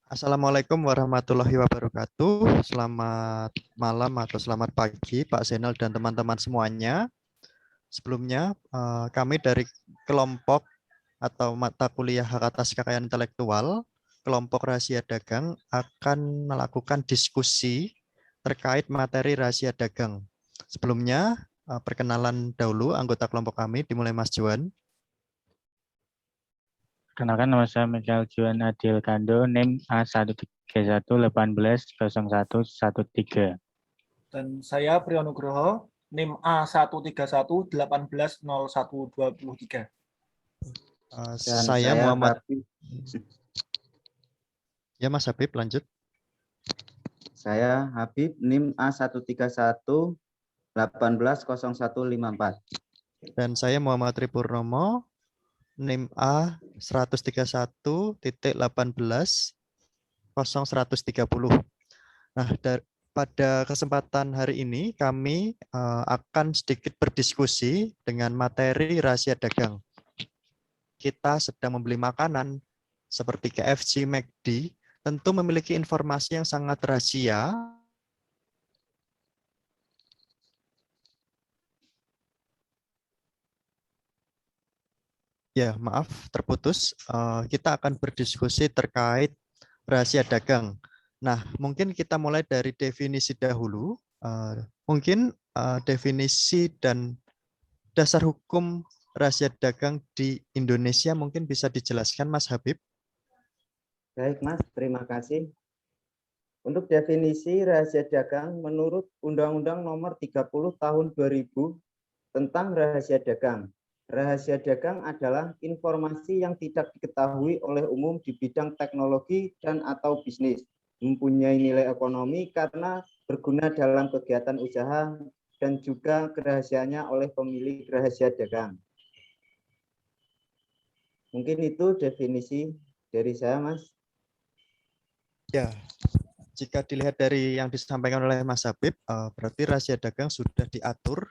Assalamualaikum warahmatullahi wabarakatuh. Selamat malam atau selamat pagi Pak Zainal dan teman-teman semuanya. Sebelumnya kami dari kelompok atau mata kuliah hak atas kekayaan intelektual, kelompok rahasia dagang akan melakukan diskusi terkait materi rahasia dagang. Sebelumnya perkenalan dahulu anggota kelompok kami dimulai Mas Juan. Kenalkan, nama saya Michael Juan Adil Kando, NIM A131-180113. Dan saya Priyo Nugroho, NIM A131-180123. Saya Muhammad. Ya Mas Habib, lanjut. Saya Habib, NIM A131-180154. Dan saya Muhammad Tripurnomo, NIM A131-18-0130. Nah, pada kesempatan hari ini kami akan sedikit berdiskusi dengan materi rahasia dagang. Kita sedang membeli makanan seperti KFC, McD, tentu memiliki informasi yang sangat rahasia. Ya, maaf, terputus. Kita akan berdiskusi terkait rahasia dagang. Nah, mungkin kita mulai dari definisi dahulu. Mungkin definisi dan dasar hukum rahasia dagang di Indonesia mungkin bisa dijelaskan, Mas Habib. Baik, Mas. Terima kasih. Untuk definisi rahasia dagang menurut Undang-Undang Nomor 30 Tahun 2000 tentang rahasia dagang. Rahasia dagang adalah informasi yang tidak diketahui oleh umum di bidang teknologi dan atau bisnis, mempunyai nilai ekonomi karena berguna dalam kegiatan usaha dan juga kerahasiaannya oleh pemilik rahasia dagang. Mungkin itu definisi dari saya, Mas. Ya, jika dilihat dari yang disampaikan oleh Mas Habib, berarti rahasia dagang sudah diatur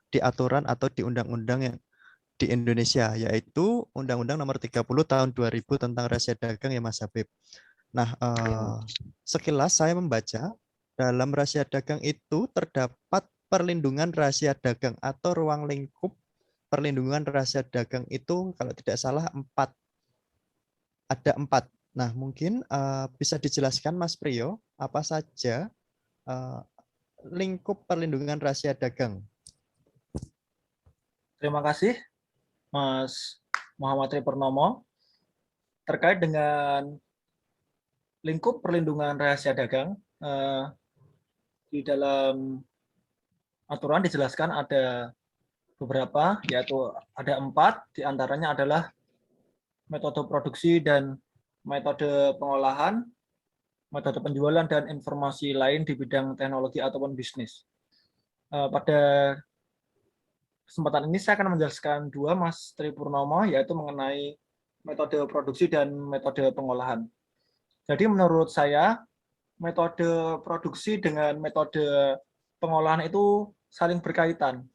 di aturan atau di undang-undang yang di Indonesia, yaitu Undang-Undang Nomor 30 Tahun 2000 tentang rahasia dagang ya Mas Habib. Nah, sekilas saya membaca dalam rahasia dagang itu terdapat perlindungan rahasia dagang atau ruang lingkup perlindungan rahasia dagang itu kalau tidak salah ada empat. Nah, mungkin bisa dijelaskan Mas Priyo apa saja lingkup perlindungan rahasia dagang. Terima kasih, Mas Muhammad Tripurnomo. Terkait dengan lingkup perlindungan rahasia dagang, di dalam aturan dijelaskan ada beberapa, yaitu ada 4, diantaranya adalah metode produksi dan metode pengolahan, metode penjualan, dan informasi lain di bidang teknologi ataupun bisnis. Pada kesempatan ini saya akan menjelaskan 2, Mas Tripurnomo, yaitu mengenai metode produksi dan metode pengolahan. Jadi menurut saya, metode produksi dengan metode pengolahan itu saling berkaitan.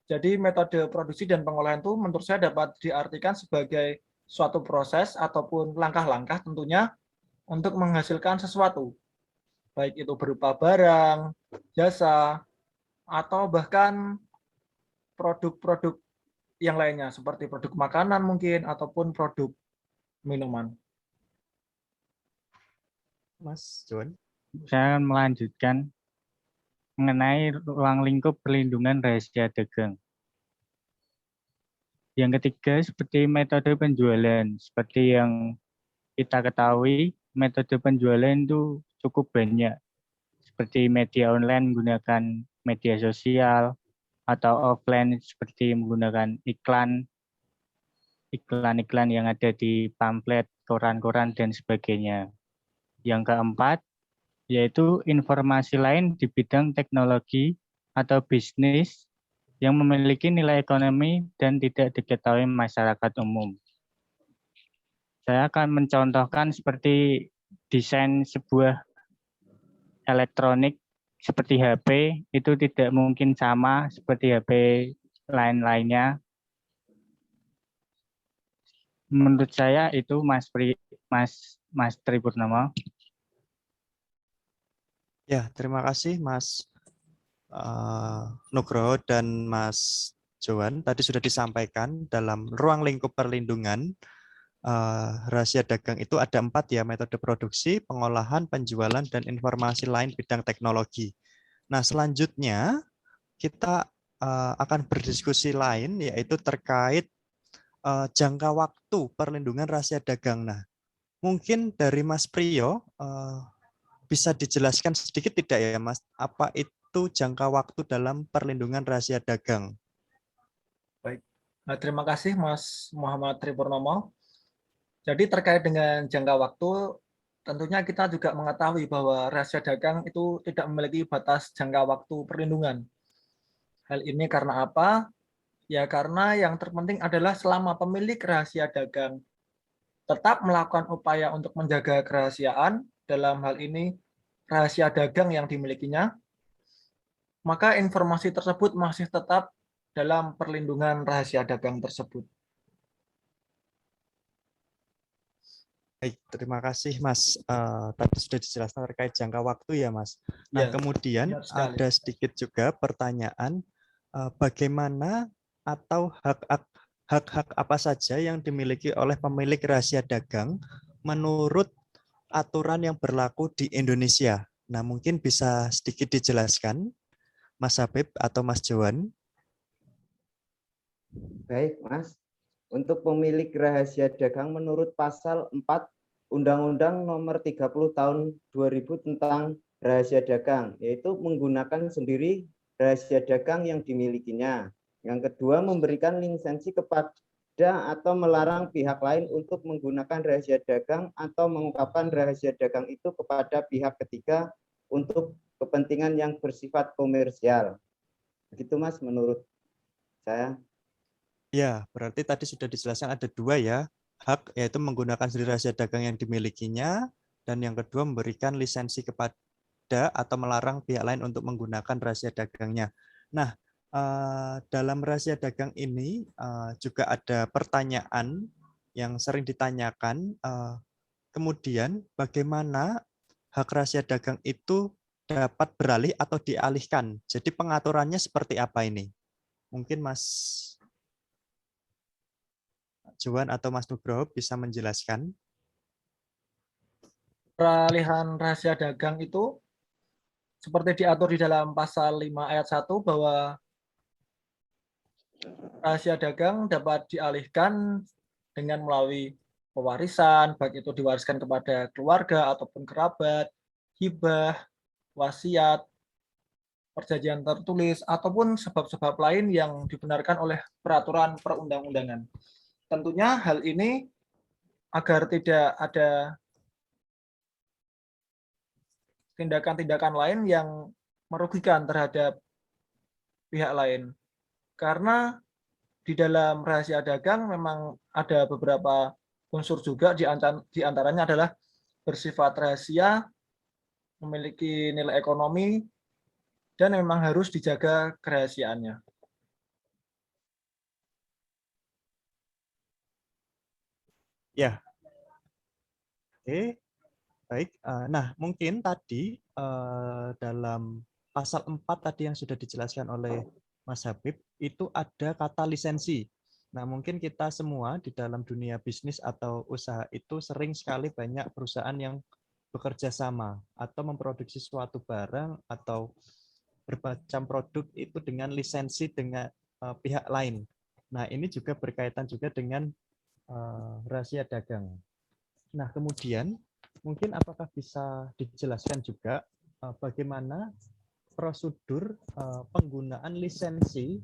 Jadi metode produksi dan pengolahan itu menurut saya dapat diartikan sebagai suatu proses ataupun langkah-langkah tentunya untuk menghasilkan sesuatu. Baik itu berupa barang, jasa, atau bahkan produk-produk yang lainnya seperti produk makanan mungkin ataupun produk minuman. Mas John. Saya akan melanjutkan mengenai ruang lingkup perlindungan rahasia dagang. Yang ketiga, seperti metode penjualan. Seperti yang kita ketahui, metode penjualan itu cukup banyak. Seperti media online menggunakan media sosial, atau offline seperti menggunakan iklan-iklan yang ada di pamflet, koran-koran, dan sebagainya. Yang keempat, yaitu informasi lain di bidang teknologi atau bisnis yang memiliki nilai ekonomi dan tidak diketahui masyarakat umum. Saya akan mencontohkan seperti desain sebuah elektronik seperti HP, itu tidak mungkin sama seperti HP lain-lainnya. Menurut saya itu Mas Tri Purnomo. Ya, terima kasih Mas Nugroho dan Mas Johan. Tadi sudah disampaikan dalam ruang lingkup perlindungan rahasia dagang itu ada 4 ya, metode produksi, pengolahan, penjualan, dan informasi lain bidang teknologi. Nah, selanjutnya kita akan berdiskusi lain yaitu terkait jangka waktu perlindungan rahasia dagang. Nah, mungkin dari Mas Priyo bisa dijelaskan sedikit tidak ya Mas, apa itu jangka waktu dalam perlindungan rahasia dagang? Baik, terima kasih Mas Muhammad Tri Purnomo. Jadi terkait dengan jangka waktu, tentunya kita juga mengetahui bahwa rahasia dagang itu tidak memiliki batas jangka waktu perlindungan. Hal ini karena apa? Ya karena yang terpenting adalah selama pemilik rahasia dagang tetap melakukan upaya untuk menjaga kerahasiaan, dalam hal ini rahasia dagang yang dimilikinya, maka informasi tersebut masih tetap dalam perlindungan rahasia dagang tersebut. Baik, terima kasih Mas. Tadi sudah dijelaskan terkait jangka waktu ya Mas. Nah, Ya, kemudian benar sekali. ada sedikit juga pertanyaan bagaimana atau hak-hak apa saja yang dimiliki oleh pemilik rahasia dagang menurut aturan yang berlaku di Indonesia. Nah, mungkin bisa sedikit dijelaskan Mas Habib atau Mas Johan. Baik, Mas. Untuk pemilik rahasia dagang menurut pasal 4 Undang-Undang Nomor 30 Tahun 2000 tentang rahasia dagang, yaitu menggunakan sendiri rahasia dagang yang dimilikinya. Yang kedua, memberikan lisensi kepada atau melarang pihak lain untuk menggunakan rahasia dagang atau mengungkapkan rahasia dagang itu kepada pihak ketiga untuk kepentingan yang bersifat komersial. Begitu Mas menurut saya. Ya, berarti tadi sudah dijelaskan ada 2 ya, hak yaitu menggunakan sendiri rahasia dagang yang dimilikinya, dan yang kedua memberikan lisensi kepada atau melarang pihak lain untuk menggunakan rahasia dagangnya. Nah, dalam rahasia dagang ini juga ada pertanyaan yang sering ditanyakan, kemudian bagaimana hak rahasia dagang itu dapat beralih atau dialihkan. Jadi pengaturannya seperti apa ini? Mungkin Mas Johan atau Mas Nugroho bisa menjelaskan. Peralihan rahasia dagang itu seperti diatur di dalam pasal 5 ayat 1 bahwa rahasia dagang dapat dialihkan dengan melalui pewarisan, baik itu diwariskan kepada keluarga ataupun kerabat, hibah, wasiat, perjanjian tertulis, ataupun sebab-sebab lain yang dibenarkan oleh peraturan perundang-undangan. Tentunya hal ini agar tidak ada tindakan-tindakan lain yang merugikan terhadap pihak lain. Karena di dalam rahasia dagang memang ada beberapa unsur juga, di antaranya adalah bersifat rahasia, memiliki nilai ekonomi, dan memang harus dijaga kerahasiaannya. Ya, oke, baik. Nah, mungkin tadi dalam pasal 4 tadi yang sudah dijelaskan oleh Mas Habib, itu ada kata lisensi. Nah, mungkin kita semua di dalam dunia bisnis atau usaha itu sering sekali banyak perusahaan yang bekerja sama atau memproduksi suatu barang atau bermacam produk itu dengan lisensi dengan pihak lain. Nah, ini juga berkaitan juga dengan rahasia dagang. Nah, kemudian mungkin apakah bisa dijelaskan juga bagaimana prosedur penggunaan lisensi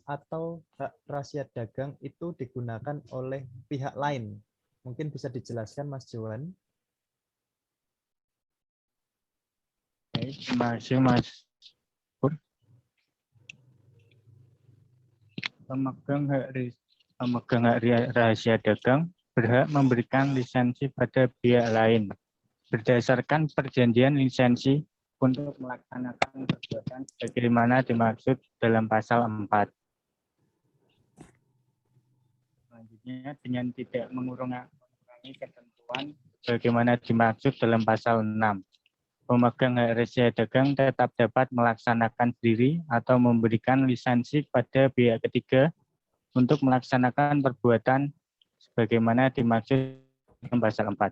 atau hak rahasia dagang itu digunakan oleh pihak lain? Mungkin bisa dijelaskan Mas Johan. Baik, terima kasih Mas Pur. Pemegang hak rahasia dagang berhak memberikan lisensi pada pihak lain berdasarkan perjanjian lisensi untuk melaksanakan kegiatan sebagaimana dimaksud dalam pasal 4. Selanjutnya selanjutnya dengan tidak mengurangi ketentuan bagaimana dimaksud dalam pasal 6. Pemegang hak rahasia dagang tetap dapat melaksanakan sendiri atau memberikan lisensi kepada pihak ketiga untuk melaksanakan perbuatan sebagaimana dimaksud dalam pasal 4.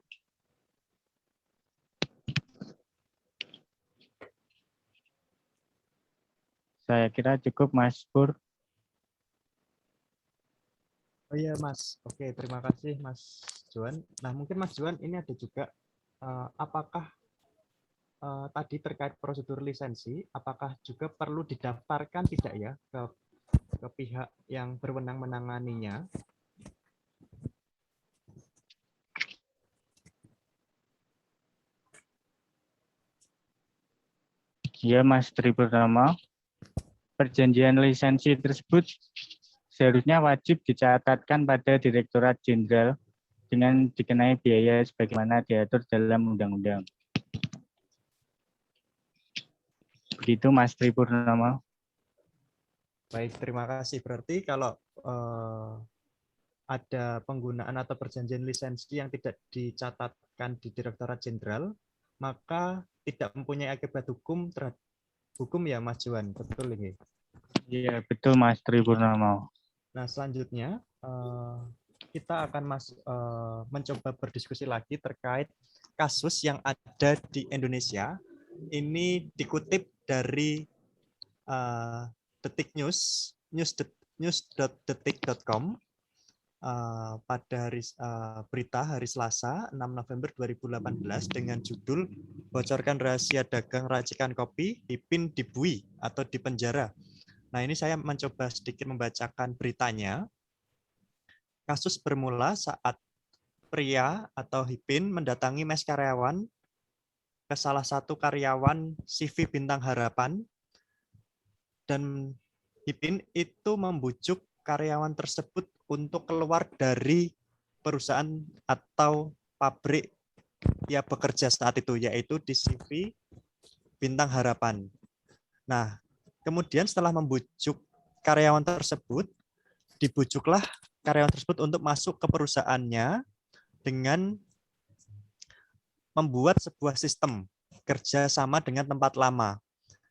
Saya kira cukup, Mas Pur. Oh iya Mas, oke terima kasih Mas Johan. Nah mungkin Mas Johan ini ada juga apakah tadi terkait prosedur lisensi, apakah juga perlu didaftarkan tidak ya ke pihak yang berwenang menanganinya? Ya, Mas Tripurnomo. Perjanjian lisensi tersebut seharusnya wajib dicatatkan pada Direktorat Jenderal dengan dikenai biaya sebagaimana diatur dalam undang-undang. Begitu Mas Tripurnomo. Baik, terima kasih. Berarti kalau ada penggunaan atau perjanjian lisensi yang tidak dicatatkan di Direktorat Jenderal, maka tidak mempunyai akibat hukum terhadap hukum ya Mas Johan, betul ini? Iya, betul Mas Tripurnomo. Nah, selanjutnya kita akan mencoba berdiskusi lagi terkait kasus yang ada di Indonesia. Ini dikutip dari Detik News, news.detik.com pada berita hari Selasa 6 November 2018 dengan judul Bocorkan Rahasia Dagang Racikan Kopi, Ipin dibui atau dipenjara. Nah, ini saya mencoba sedikit membacakan beritanya. Kasus bermula saat pria atau Ipin mendatangi mes karyawan ke salah satu karyawan CV Bintang Harapan, dan Ipin itu membujuk karyawan tersebut untuk keluar dari perusahaan atau pabrik ia bekerja saat itu, yaitu di CV Bintang Harapan. Nah, kemudian setelah membujuk karyawan tersebut, dibujuklah karyawan tersebut untuk masuk ke perusahaannya dengan membuat sebuah sistem kerja sama dengan tempat lama.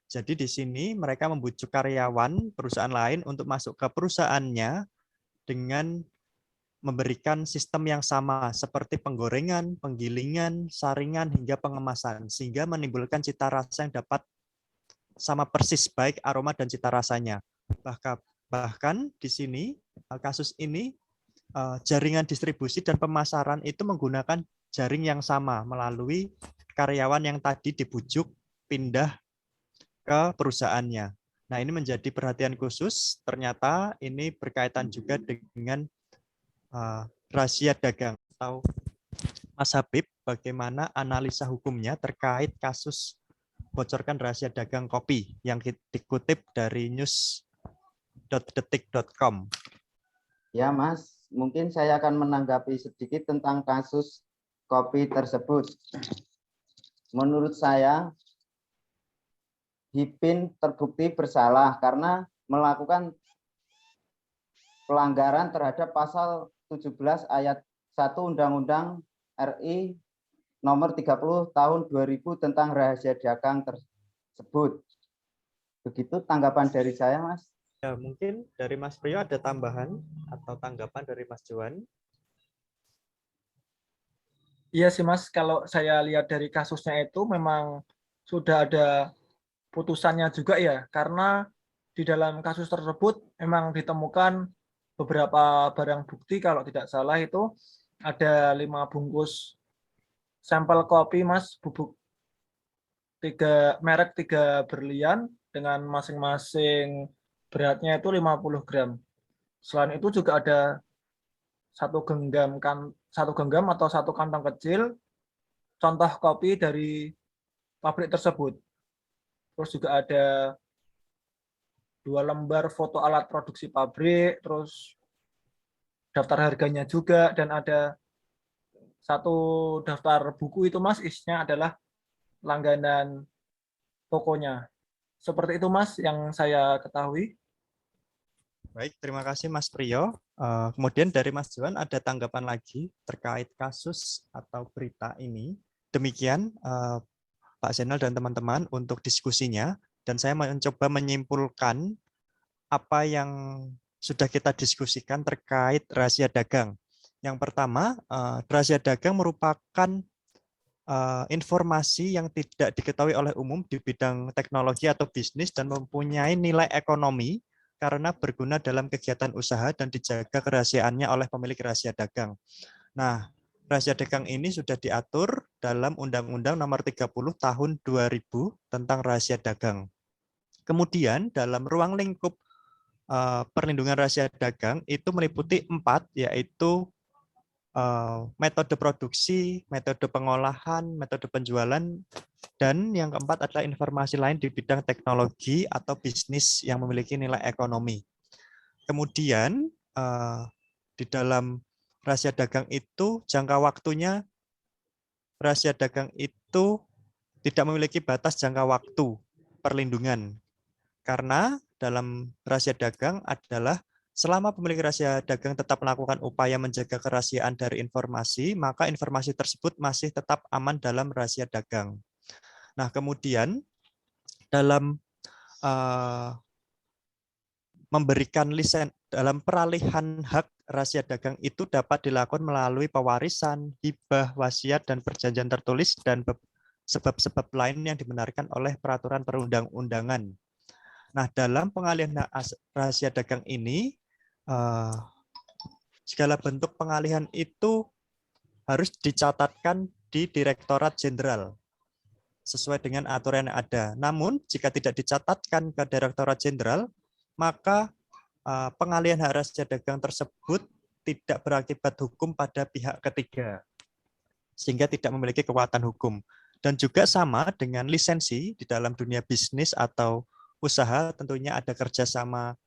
Jadi di sini mereka membujuk karyawan perusahaan lain untuk masuk ke perusahaannya dengan memberikan sistem yang sama seperti penggorengan, penggilingan, saringan, hingga pengemasan, sehingga menimbulkan cita rasa yang dapat sama persis baik aroma dan cita rasanya. Bahkan di sini kasus ini jaringan distribusi dan pemasaran itu menggunakan jaring yang sama melalui karyawan yang tadi dibujuk pindah ke perusahaannya. Nah, ini menjadi perhatian khusus. Ternyata ini berkaitan juga dengan rahasia dagang atau Mas Habib, bagaimana analisa hukumnya terkait kasus bocorkan rahasia dagang kopi yang dikutip dari news.detik.com. Ya, Mas, mungkin saya akan menanggapi sedikit tentang kasus kopi tersebut. Menurut saya, Ipin terbukti bersalah karena melakukan pelanggaran terhadap pasal 17 ayat 1 Undang-Undang RI nomor 30 tahun 2000 tentang rahasia dagang tersebut. Begitu tanggapan dari saya, Mas. Ya, mungkin dari Mas Priyo ada tambahan atau tanggapan dari Mas Johan? Iya sih Mas, kalau saya lihat dari kasusnya itu memang sudah ada putusannya juga ya, karena di dalam kasus tersebut memang ditemukan beberapa barang bukti, kalau tidak salah itu ada 5 bungkus sampel kopi Mas, bubuk merek 3 berlian dengan masing-masing beratnya itu 50 gram. Selain itu juga ada satu genggam atau satu kantong kecil contoh kopi dari pabrik tersebut. Terus juga ada 2 lembar foto alat produksi pabrik, terus daftar harganya juga, dan ada satu daftar buku itu Mas, isinya adalah langganan tokonya. Seperti itu Mas yang saya ketahui. Baik, terima kasih Mas Priyo. Kemudian dari Mas Johan ada tanggapan lagi terkait kasus atau berita ini. Demikian Pak Zainal dan teman-teman untuk diskusinya. Dan saya mencoba menyimpulkan apa yang sudah kita diskusikan terkait rahasia dagang. Yang pertama, rahasia dagang merupakan informasi yang tidak diketahui oleh umum di bidang teknologi atau bisnis dan mempunyai nilai ekonomi karena berguna dalam kegiatan usaha dan dijaga kerahasiaannya oleh pemilik rahasia dagang. Nah, rahasia dagang ini sudah diatur dalam Undang-Undang Nomor 30 Tahun 2000 tentang rahasia dagang. Kemudian dalam ruang lingkup perlindungan rahasia dagang itu meliputi 4, yaitu metode produksi, metode pengolahan, metode penjualan, dan yang keempat adalah informasi lain di bidang teknologi atau bisnis yang memiliki nilai ekonomi. Kemudian di dalam rahasia dagang itu jangka waktunya, rahasia dagang itu tidak memiliki batas jangka waktu perlindungan. Karena dalam rahasia dagang adalah selama pemilik rahasia dagang tetap melakukan upaya menjaga kerahasiaan dari informasi, maka informasi tersebut masih tetap aman dalam rahasia dagang. Nah, kemudian dalam memberikan lisensi dalam peralihan hak rahasia dagang itu dapat dilakukan melalui pewarisan, hibah, wasiat, dan perjanjian tertulis dan sebab-sebab lain yang dibenarkan oleh peraturan perundang-undangan. Nah, dalam pengalihan rahasia dagang ini, segala bentuk pengalihan itu harus dicatatkan di Direktorat Jenderal sesuai dengan aturan yang ada. Namun, jika tidak dicatatkan ke Direktorat Jenderal, maka pengalihan hak rahasia dagang tersebut tidak berakibat hukum pada pihak ketiga, sehingga tidak memiliki kekuatan hukum. Dan juga sama dengan lisensi di dalam dunia bisnis atau usaha, tentunya ada kerjasama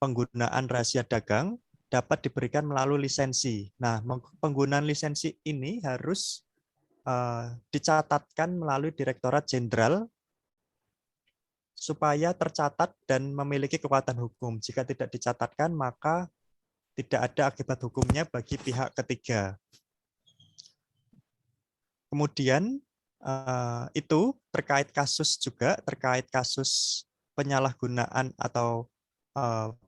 penggunaan rahasia dagang dapat diberikan melalui lisensi. Nah, penggunaan lisensi ini harus dicatatkan melalui Direktorat Jenderal supaya tercatat dan memiliki kekuatan hukum. Jika tidak dicatatkan, maka tidak ada akibat hukumnya bagi pihak ketiga. Kemudian itu terkait kasus juga, terkait kasus penyalahgunaan atau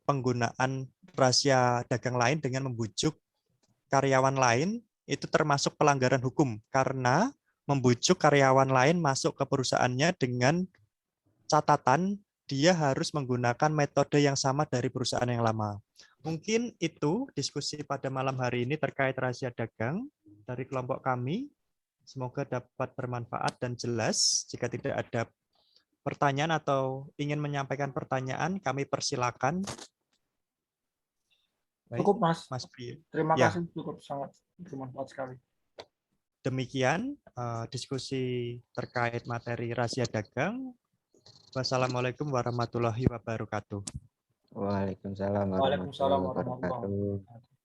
penggunaan rahasia dagang lain dengan membujuk karyawan lain, itu termasuk pelanggaran hukum karena membujuk karyawan lain masuk ke perusahaannya dengan catatan dia harus menggunakan metode yang sama dari perusahaan yang lama. Mungkin itu diskusi pada malam hari ini terkait rahasia dagang dari kelompok kami. Semoga dapat bermanfaat dan jelas. Jika tidak ada pertanyaan atau ingin menyampaikan pertanyaan, kami persilakan. Baik, Cukup, Mas. Mas Priyo. Terima Ya. kasih, cukup sangat bermanfaat sekali. Demikian diskusi terkait materi rahasia dagang. Wassalamualaikum warahmatullahi wabarakatuh. Waalaikumsalam Waalaikumsalam warahmatullahi warahmatullahi wabarakatuh. wabarakatuh.